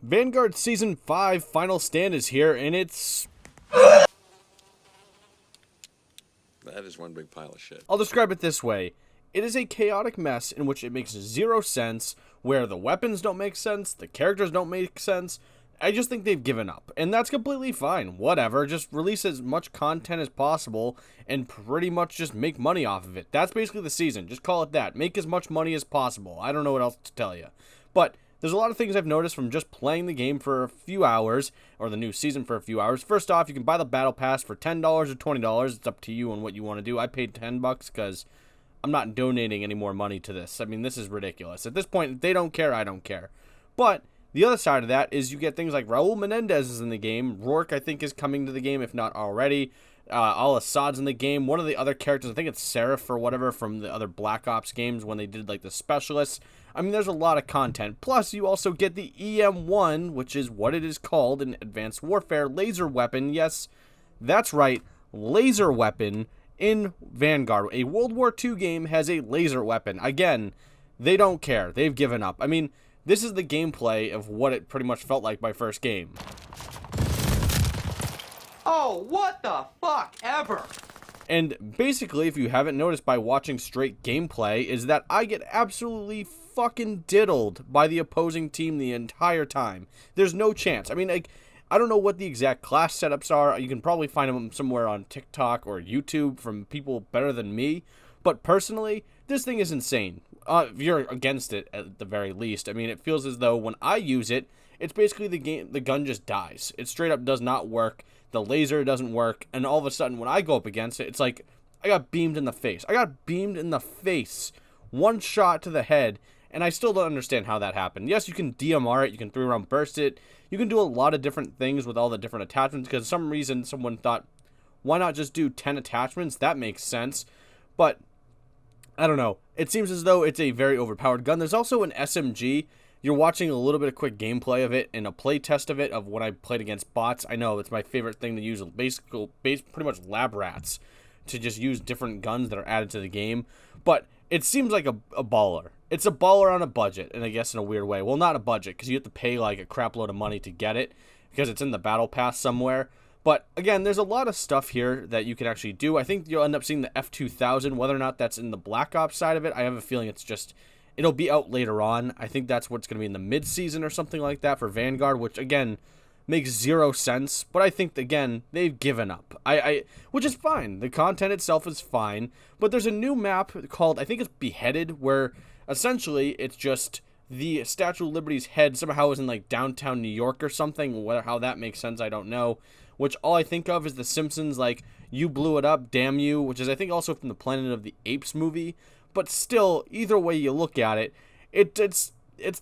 Vanguard Season 5 Final Stand is here, and it's... That is one big pile of shit. I'll describe it this way. It is a chaotic mess in which it makes zero sense, where the weapons don't make sense, the characters don't make sense. I just think they've given up, and that's completely fine. Whatever, just release as much content as possible, and pretty much just make money off of it. That's basically the season. Just call it that. Make as much money as possible. I don't know what else to tell you. But there's a lot of things I've noticed from just playing the game for a few hours, or the new season for a few hours. First off, you can buy the Battle Pass for $10 or $20. It's up to you on what you want to do. I paid $10 because I'm not donating any more money to this. I mean, this is ridiculous. At this point, if they don't care, I don't care. But the other side of that is you get things like Raul Menendez is in the game. Rourke, I think, is coming to the game, if not already. Al-Assad's in the game. One of the other characters, I think it's Seraph or whatever from the other Black Ops games when they did like the specialists. I mean, there's a lot of content. Plus, you also get the EM1, which is what it is called in Advanced Warfare, laser weapon. Yes, that's right, laser weapon in Vanguard. A World War II game has a laser weapon. Again, they don't care. They've given up. I mean, this is the gameplay of what it pretty much felt like my first game. Oh, what the fuck ever? And basically, if you haven't noticed by watching straight gameplay, is that I get absolutely fucking diddled by the opposing team the entire time. There's no chance. I mean, like, I don't know what the exact class setups are. You can probably find them somewhere on TikTok or YouTube from people better than me. But personally, this thing is insane. If you're against it, at the very least. I mean, it feels as though when I use it, it's basically the gun just dies. It straight up does not work. The laser doesn't work. And all of a sudden, when I go up against it, it's like I got beamed in the face. I got beamed in the face. One shot to the head. And I still don't understand how that happened. Yes, you can DMR it. You can 3-round burst it. You can do a lot of different things with all the different attachments. Because for some reason, someone thought, why not just do 10 attachments? That makes sense. But I don't know. It seems as though it's a very overpowered gun. There's also an SMG. You're watching a little bit of quick gameplay of it and a play test of it of when I played against bots. I know it's my favorite thing to use. Pretty much lab rats to just use different guns that are added to the game. But it seems like a baller. It's a baller on a budget, and I guess in a weird way. Well, not a budget, because you have to pay like a crap load of money to get it, because it's in the Battle Pass somewhere. But, again, there's a lot of stuff here that you can actually do. I think you'll end up seeing the F2000, whether or not that's in the Black Ops side of it. I have a feeling it'll be out later on. I think that's what's going to be in the mid-season or something like that for Vanguard, which, again, makes zero sense. But I think, again, they've given up, which is fine. The content itself is fine. But there's a new map called, I think it's Beheaded, where essentially it's just the Statue of Liberty's head somehow is in, like, downtown New York or something. How that makes sense, I don't know. Which all I think of is The Simpsons, like, you blew it up, damn you, which is I think also from the Planet of the Apes movie. But still, either way you look at it, it's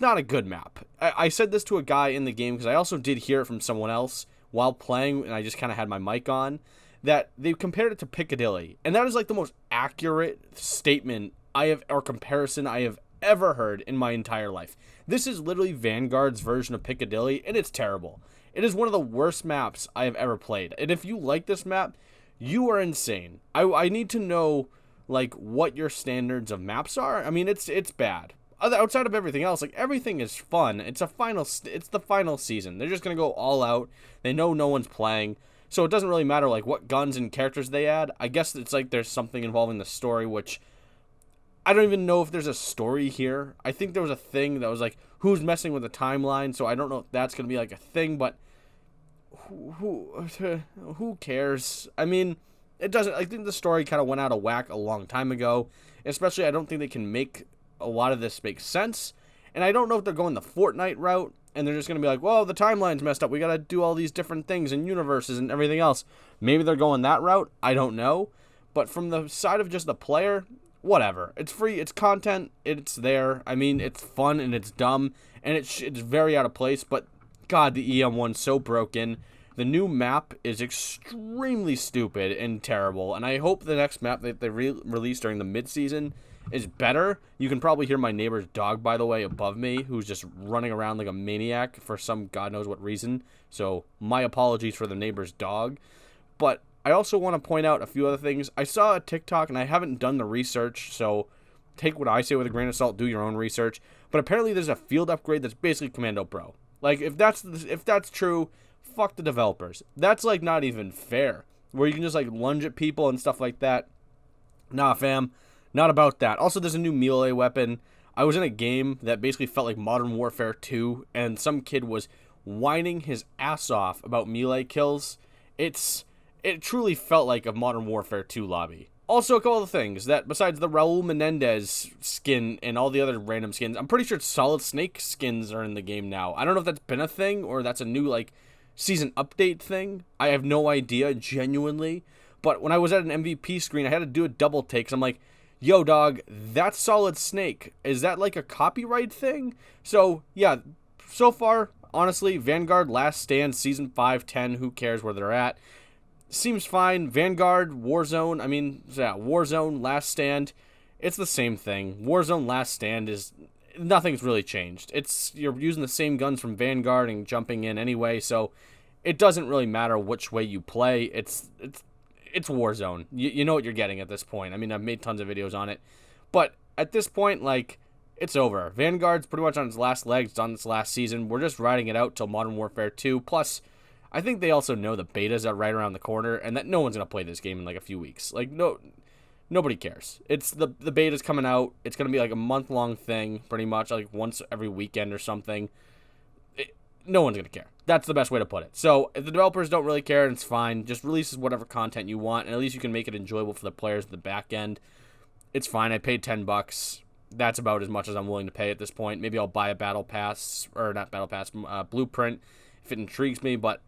not a good map. I said this to a guy in the game, because I also did hear it from someone else while playing, and I just kind of had my mic on, that they compared it to Piccadilly. And that is like the most accurate statement or comparison I have ever heard in my entire life. This is literally Vanguard's version of Piccadilly, and it's terrible. It is one of the worst maps I have ever played. And if you like this map, you are insane. I need to know, like, what your standards of maps are. I mean, it's bad. Outside of everything else, like, everything is fun. It's the final season. They're just going to go all out. They know no one's playing. So it doesn't really matter, like, what guns and characters they add. I guess it's like there's something involving the story, which I don't even know if there's a story here. I think there was a thing that was like, who's messing with the timeline, so I don't know if that's going to be like a thing, but who cares? I mean, it doesn't. I think the story kind of went out of whack a long time ago. Especially, I don't think they can make a lot of this make sense. And I don't know if they're going the Fortnite route, and they're just going to be like, well, the timeline's messed up. We got to do all these different things and universes and everything else. Maybe they're going that route. I don't know. But from the side of just the player, whatever. It's free. It's content. It's there. I mean, it's fun and it's dumb. And it's very out of place. But, God, the EM1's so broken. The new map is extremely stupid and terrible, and I hope the next map that they release during the mid-season is better. You can probably hear my neighbor's dog, by the way, above me, who's just running around like a maniac for some God knows what reason. So my apologies for the neighbor's dog. But I also want to point out a few other things. I saw a TikTok, and I haven't done the research, so take what I say with a grain of salt, do your own research. But apparently there's a field upgrade that's basically Commando Pro. Like, if that's true, fuck the developers. That's, like, not even fair. Where you can just, like, lunge at people and stuff like that. Nah, fam. Not about that. Also, there's a new melee weapon. I was in a game that basically felt like Modern Warfare 2, and some kid was whining his ass off about melee kills. It truly felt like a Modern Warfare 2 lobby. Also, a couple of things that besides the Raul Menendez skin and all the other random skins, I'm pretty sure Solid Snake skins are in the game now. I don't know if that's been a thing or that's a new, like, season update thing. I have no idea, genuinely. But when I was at an MVP screen, I had to do a double take. 'Cause I'm like, yo, dog, that's Solid Snake. Is that, like, a copyright thing? So, yeah, so far, honestly, Vanguard, Last Stand, Season 5, 10, who cares where they're at. Seems fine. Vanguard, Warzone, Warzone, Last Stand, it's the same thing. Warzone, Last Stand nothing's really changed. You're using the same guns from Vanguard and jumping in anyway, so it doesn't really matter which way you play. It's Warzone. You know what you're getting at this point. I mean, I've made tons of videos on it, but at this point, like, it's over. Vanguard's pretty much on its last legs. It's on its last season. We're just riding it out till Modern Warfare 2, plus I think they also know the betas are right around the corner and that no one's going to play this game in like a few weeks. Like, nobody cares. It's the beta's coming out. It's going to be like a month-long thing, pretty much, like once every weekend or something. No one's going to care. That's the best way to put it. So, if the developers don't really care, it's fine. Just release whatever content you want, and at least you can make it enjoyable for the players at the back end. It's fine. I paid $10. That's about as much as I'm willing to pay at this point. Maybe I'll buy a Battle Pass, or not Battle Pass, Blueprint, if it intrigues me, but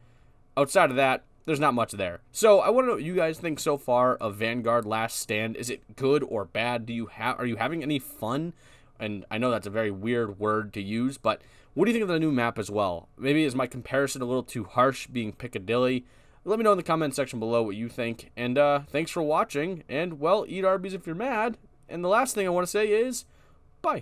outside of that, there's not much there. So I want to know what you guys think so far of Vanguard Last Stand. Is it good or bad? Are you having any fun? And I know that's a very weird word to use, but what do you think of the new map as well? Maybe is my comparison a little too harsh, being Piccadilly? Let me know in the comment section below what you think. And thanks for watching. And, well, eat Arby's if you're mad. And the last thing I want to say is,